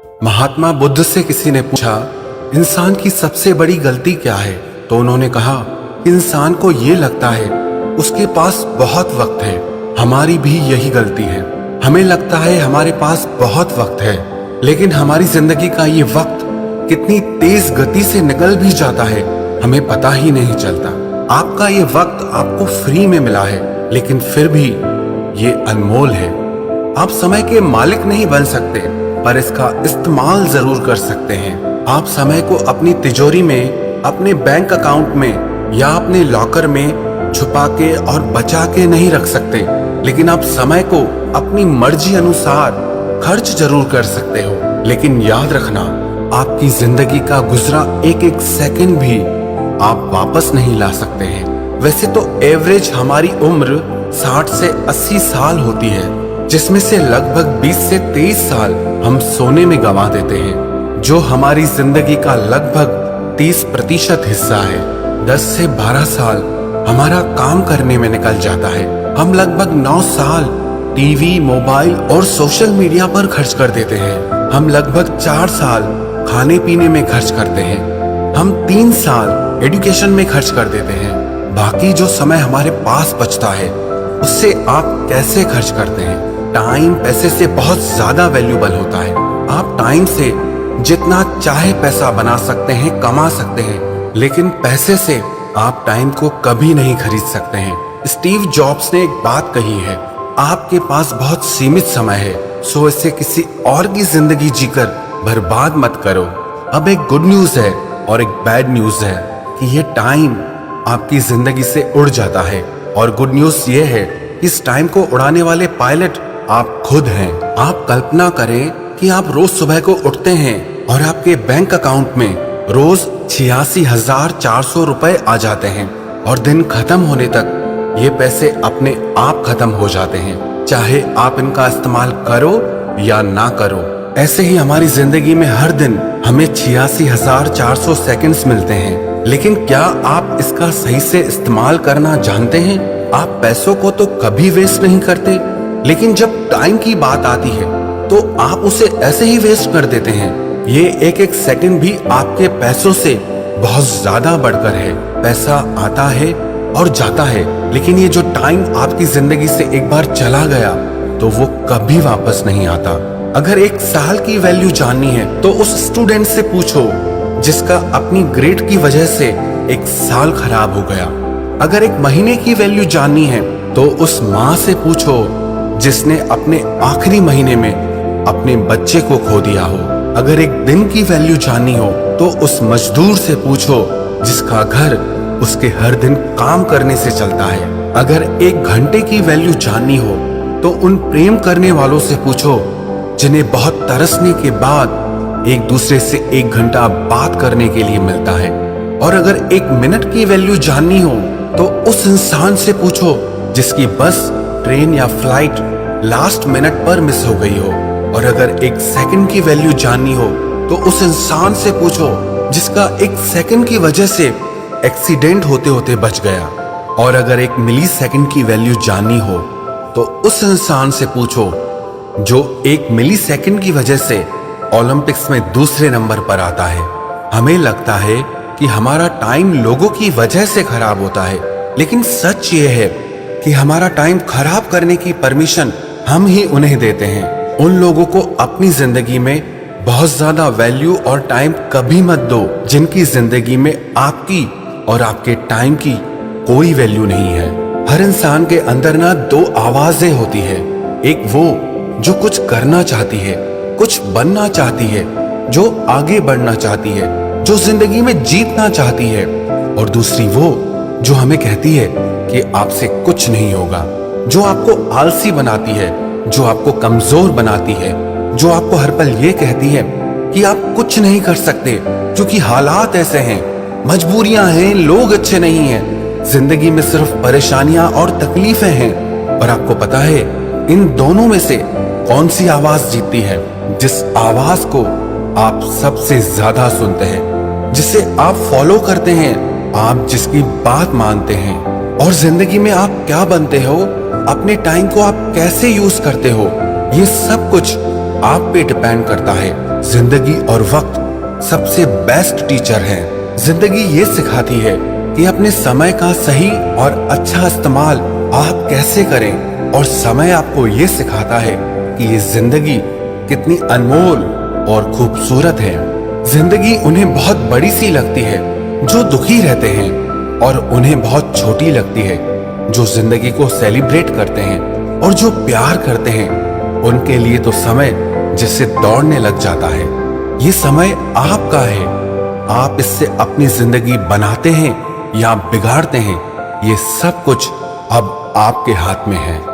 महात्मा बुद्ध से किसी ने पूछा, इंसान की सबसे बड़ी गलती क्या है? तो उन्होंने कहा, इंसान को ये लगता है उसके पास बहुत वक्त है। हमारी भी यही गलती है। हमें लगता है हमारे पास बहुत वक्त है, लेकिन हमारी जिंदगी का ये वक्त कितनी तेज गति से निकल भी जाता है, हमें पता ही नहीं चलता। आपका ये वक्त आपको फ्री में मिला है, लेकिन फिर भी ये अनमोल है। आप समय के मालिक नहीं बन सकते, पर इसका इस्तेमाल जरूर कर सकते हैं। आप समय को अपनी तिजोरी में, अपने बैंक अकाउंट में या अपने लॉकर में छुपा के और बचा के नहीं रख सकते, लेकिन आप समय को अपनी मर्जी अनुसार खर्च जरूर कर सकते हो। लेकिन याद रखना, आपकी जिंदगी का गुजरा एक एक सेकंड भी आप वापस नहीं ला सकते हैं। वैसे तो एवरेज हमारी उम्र 60 से 80 साल होती है, जिसमें से लगभग 20 से 23 साल हम सोने में गंवा देते हैं, जो हमारी जिंदगी का लगभग 30% हिस्सा है। 10 से 12 साल हमारा काम करने में निकल जाता है। हम लगभग 9 साल टीवी, मोबाइल और सोशल मीडिया पर खर्च कर देते हैं। हम लगभग 4 साल खाने पीने में खर्च करते हैं। हम 3 साल एजुकेशन में खर्च कर देते हैं। बाकी जो समय हमारे पास बचता है, उससे आप कैसे खर्च करते हैं? टाइम पैसे से बहुत ज्यादा वैल्यूबल होता है। आप टाइम से जितना चाहे पैसा बना सकते हैं, कमा सकते हैं, लेकिन पैसे से आप टाइम को कभी नहीं खरीद सकते हैं। स्टीव जॉब्स ने एक बात कही है, आपके पास बहुत सीमित समय है, सो इसे किसी और की जिंदगी जीकर बर्बाद मत करो। अब एक गुड न्यूज है और एक बैड न्यूज है कि ये टाइम आपकी जिंदगी से उड़ जाता है, और गुड न्यूज ये है कि इस टाइम को उड़ाने वाले पायलट आप खुद हैं। आप कल्पना करें कि आप रोज सुबह को उठते हैं और आपके बैंक अकाउंट में रोज 86,400 रुपए आ जाते हैं, और दिन खत्म होने तक ये पैसे अपने आप खत्म हो जाते हैं, चाहे आप इनका इस्तेमाल करो या ना करो। ऐसे ही हमारी जिंदगी में हर दिन हमें 86,400 सेकंड्स मिलते हैं, लेकिन क्या आप इसका सही से इस्तेमाल करना जानते हैं? आप पैसों को तो कभी वेस्ट नहीं करते, लेकिन जब टाइम की बात आती है तो आप उसे ऐसे ही वेस्ट कर देते हैं। ये एक एक सेकंड भी आपके पैसों से बहुत ज्यादा बढ़कर है। पैसा आता है और जाता है, लेकिन ये जो टाइम आपकी जिंदगी से एक बार चला गया तो वो कभी वापस नहीं आता। अगर एक साल की वैल्यू जाननी है तो उस स्टूडेंट से पूछो जिसका अपनी ग्रेड की वजह से एक साल खराब हो गया। अगर एक महीने की वैल्यू जाननी है तो उस माँ से पूछो जिसने अपने आखिरी महीने में अपने बच्चे को खो दिया हो। अगर एक दिन की वैल्यू जाननी हो तो उस मजदूर से पूछो जिसका घर उसके हर दिन काम करने से चलता है। अगर एक घंटे की वैल्यू जाननी हो तो उन प्रेम करने वालों से पूछो जिन्हें बहुत तरसने के बाद एक दूसरे से 1 घंटा बात करने के लिए मिलता है। और अगर 1 मिनट की वैल्यू जाननी हो तो उस इंसान से पूछो जिसकी बस, ट्रेन या फ्लाइट लास्ट मिनट पर मिस हो गई हो। और अगर 1 सेकंड की वैल्यू जाननी हो तो उस इंसान से पूछो जिसका 1 सेकंड की वजह से एक्सीडेंट होते होते बच गया। और अगर 1 मिली सेकंड की वैल्यू जाननी हो तो उस इंसान से पूछो जो 1 मिली सेकंड की वजह से ओलंपिक्स में दूसरे नंबर पर आता है। हमें लगता है कि हमारा टाइम लोगों की वजह से खराब होता है, लेकिन सच ये है कि हमारा टाइम खराब करने की परमिशन हम ही उन्हें देते हैं। उन लोगों को अपनी जिंदगी में बहुत ज्यादा वैल्यू और टाइम कभी मत दो जिनकी जिंदगी में आपकी और आपके टाइम की कोई वैल्यू नहीं है। हर इंसान के अंदर ना 2 आवाजें होती है, एक वो जो कुछ करना चाहती है, कुछ बनना चाहती है, जो आगे बढ़ना चाहती है, जो जिंदगी में जीतना चाहती है, और दूसरी वो जो हमें कहती है कि आपसे कुछ नहीं होगा, जो आपको आलसी बनाती है, जो आपको कमजोर बनाती है, जो आपको हर पल ये कहती है कि आप कुछ नहीं कर सकते क्योंकि हालात ऐसे हैं, मजबूरियां हैं, लोग अच्छे नहीं हैं, जिंदगी में सिर्फ परेशानियां और तकलीफें हैं। और आपको पता है इन दोनों में से कौन सी आवाज जीतती है? जिस आवाज को आप सबसे ज्यादा सुनते हैं, जिसे आप फॉलो करते हैं, आप जिसकी बात मानते हैं। और जिंदगी में आप क्या बनते हो, अपने टाइम को आप कैसे यूज करते हो, ये सब कुछ आप पे डिपेंड करता है। जिंदगी और वक्त सबसे बेस्ट टीचर है। जिंदगी ये सिखाती है कि अपने समय का सही और अच्छा इस्तेमाल आप कैसे करें, और समय आपको ये सिखाता है कि ये जिंदगी कितनी अनमोल और खूबसूरत है। जिंदगी उन्हें बहुत बड़ी सी लगती है जो दुखी रहते हैं, और उन्हें बहुत छोटी लगती है जो जिंदगी को सेलिब्रेट करते हैं, और जो प्यार करते हैं उनके लिए तो समय जिससे दौड़ने लग जाता है। ये समय आपका है, आप इससे अपनी जिंदगी बनाते हैं या बिगाड़ते हैं, ये सब कुछ अब आपके हाथ में है।